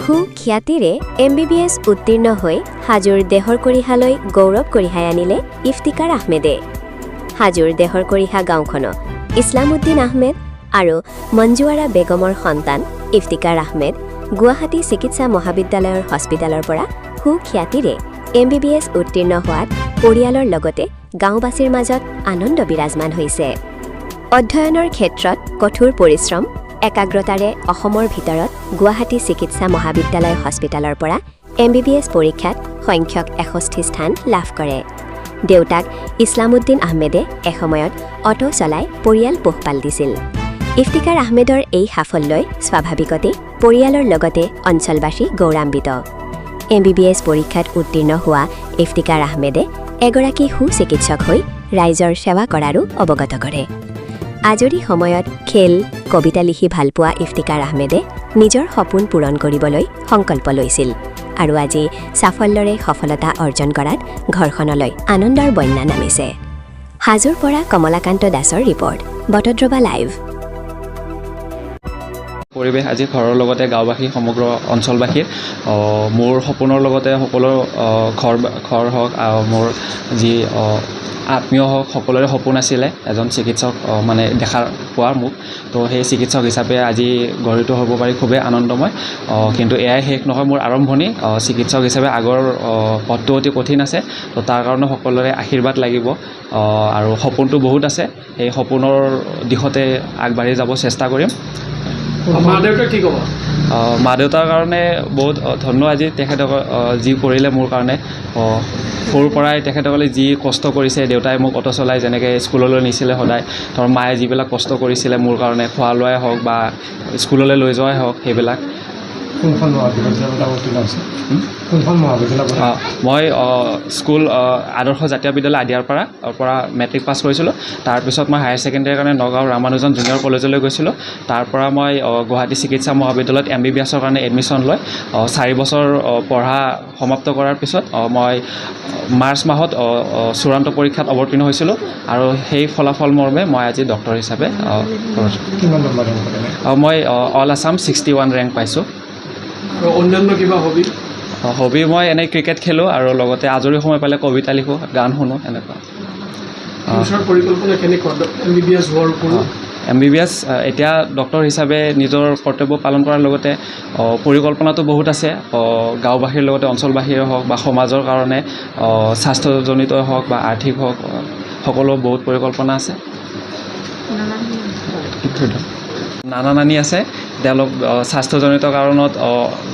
সুখ্যাতিৰে MBBS উত্তীৰ্ণ হৈ হাজোৰ দেহৰ কৰিহালৈ গৌৰৱ কঢ়িয়াই আনিলে ইফতিকাৰ আহমেদে। হাজোৰ দেহৰ কৰিহা গাঁওখনত ইছলামউদ্দিন আহমেদ আৰু মঞ্জুৱাৰা বেগমৰ সন্তান ইফতিকাৰ আহমেদ গুৱাহাটী চিকিৎসা মহাবিদ্যালয়ৰ হস্পিটেলৰ পৰা সুখ্যাতিৰে MBBS উত্তীৰ্ণ হোৱাত পৰিয়ালৰ লগতে গাঁওবাসীৰ মাজত আনন্দ বিৰাজমান হৈছে। অধ্যয়নৰ ক্ষেত্ৰত কঠোৰ পৰিশ্ৰম একাগ্ৰতাৰে অসমৰ ভিতৰত গুৱাহাটী চিকিৎসা মহাবিদ্যালয় হস্পিটেলৰ পৰা MBBS পৰীক্ষাত সংখ্যক 61 স্থান লাভ কৰে। দেউতাক ইছলামউদ্দিন আহমেদে এসময়ত অটো চলাই পৰিয়াল পোহপাল দিছিল। ইফতিকাৰ আহমেদৰ এই সাফল্যই স্বাভাৱিকতেই পৰিয়ালৰ লগতে অঞ্চলবাসী গৌৰৱান্বিত। MBBS পৰীক্ষাত উত্তীৰ্ণ হোৱা ইফতিকাৰ আহমেদে এগৰাকী সুচিকিৎসক হৈ ৰাইজৰ সেৱা কৰাৰো অৱগত কৰে। আজৰি সময়ত খেল কবিতা লিখি ভালপোৱা ইফতিকাৰ আহমেদে নিজৰ সপোন পূৰণ কৰিবলৈ সংকল্প লৈছিল আৰু আজি সাফল্যৰে সফলতা অৰ্জন কৰাত ঘৰখনলৈ আনন্দৰ বন্যা নামিছে। হাজোৰ পৰা কমলাকান্ত দাসৰ ৰিপৰ্ট, বটদ্ৰৱা লাইভ। পৰিৱেশ আজি ঘৰৰ লগতে গাঁওবাসী সমগ্ৰ অঞ্চলবাসীৰ মোৰ সপোনৰ লগতে সকলো ঘৰ হওক মোৰ যি আত্মীয় হওক সকলোৰে সপোন আছিলে এজন চিকিৎসক মানে দেখা পোৱাৰ মোক। তো সেই চিকিৎসক হিচাপে আজি গঢ়িত হ'ব পাৰি খুবেই আনন্দময়। কিন্তু এয়াই শেষ নহয় মোৰ আৰম্ভণি। চিকিৎসক হিচাপে আগৰ পথটো অতি কঠিন আছে। তো তাৰ কাৰণে সকলোৰে আশীৰ্বাদ লাগিব আৰু সপোনটো বহুত আছে। সেই সপোনৰ দিশতে আগবাঢ়ি যাব চেষ্টা কৰিম। মা দেউতা কি ক'ব? মা দেউতাৰ কাৰণে বহুত ধন্য আজি তেখেতসকল যি কৰিলে মোৰ কাৰণে। সৰুৰ পৰাই তেখেতসকলে যি কষ্ট কৰিছে, দেউতাই মোক অটো চলাই যেনেকৈ স্কুললৈ নিছিলে সদায়, ধৰ মায়ে যিবিলাক কষ্ট কৰিছিলে মোৰ কাৰণে, খোৱা লোৱাই হওক বা স্কুললৈ লৈ যোৱাই হওক সেইবিলাক। কোনখন মহাবিদ্যালয়? মই স্কুল আদৰ্শ জাতীয় বিদ্যালয় আদিয়াৰ পৰা মেট্ৰিক পাছ কৰিছিলোঁ। তাৰপিছত মই হায়াৰ ছেকেণ্ডেৰীৰ কাৰণে নগাঁও ৰামানুজন জুনিয়ৰ কলেজলৈ গৈছিলোঁ। তাৰ পৰা মই গুৱাহাটী চিকিৎসা মহাবিদ্যালয়ত MBBSৰ কাৰণে এডমিশ্যন লৈ 4 বছৰ পঢ়া সমাপ্ত কৰাৰ পিছত মই মাৰ্চ মাহত চূড়ান্ত পৰীক্ষাত অৱতীৰ্ণ হৈছিলোঁ আৰু সেই ফলাফল মৰ্মে মই আজি ডক্টৰ হিচাপে মই অল আছাম 61 ৰেংক পাইছোঁ। অন্যান্য কিবা হবি মই এনেই ক্ৰিকেট খেলোঁ আৰু লগতে আজৰি সময় পালে কবিতা লিখোঁ, গান শুনো, এনেকুৱা। পৰিকল্পনা কেনেকুৱা MBBS হোৱাৰ ওপৰত? MBBS এতিয়া ডক্টৰ হিচাপে নিজৰ কৰ্তব্য পালন কৰাৰ লগতে পৰিকল্পনাটো বহুত আছে। গাঁওবাসীৰ লগতে অঞ্চলবাসীৰে হওক বা সমাজৰ কাৰণে স্বাস্থ্যজনিত হওক বা আৰ্থিক হওক সকলো বহুত পৰিকল্পনা আছে। নানা নানী আছে, তেওঁলোক স্বাস্থ্যজনিত কাৰণত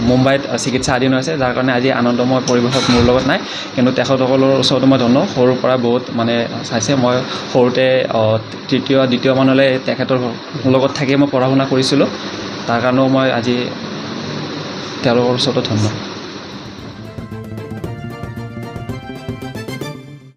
মুম্বাইত চিকিৎসাধীন হৈছে, যাৰ কাৰণে আজি আনন্দময় পৰিৱেশত মোৰ লগত নাই। কিন্তু তেখেতসকলৰ ওচৰতো মই ধন্য, সৰুৰ পৰা বহুত মানে চাইছে। মই সৰুতে তৃতীয় দ্বিতীয় মানলৈ তেখেতৰ লগত থাকি মই পঢ়া শুনা কৰিছিলোঁ, তাৰ কাৰণেও মই আজি তেওঁলোকৰ ওচৰতো ধন্য।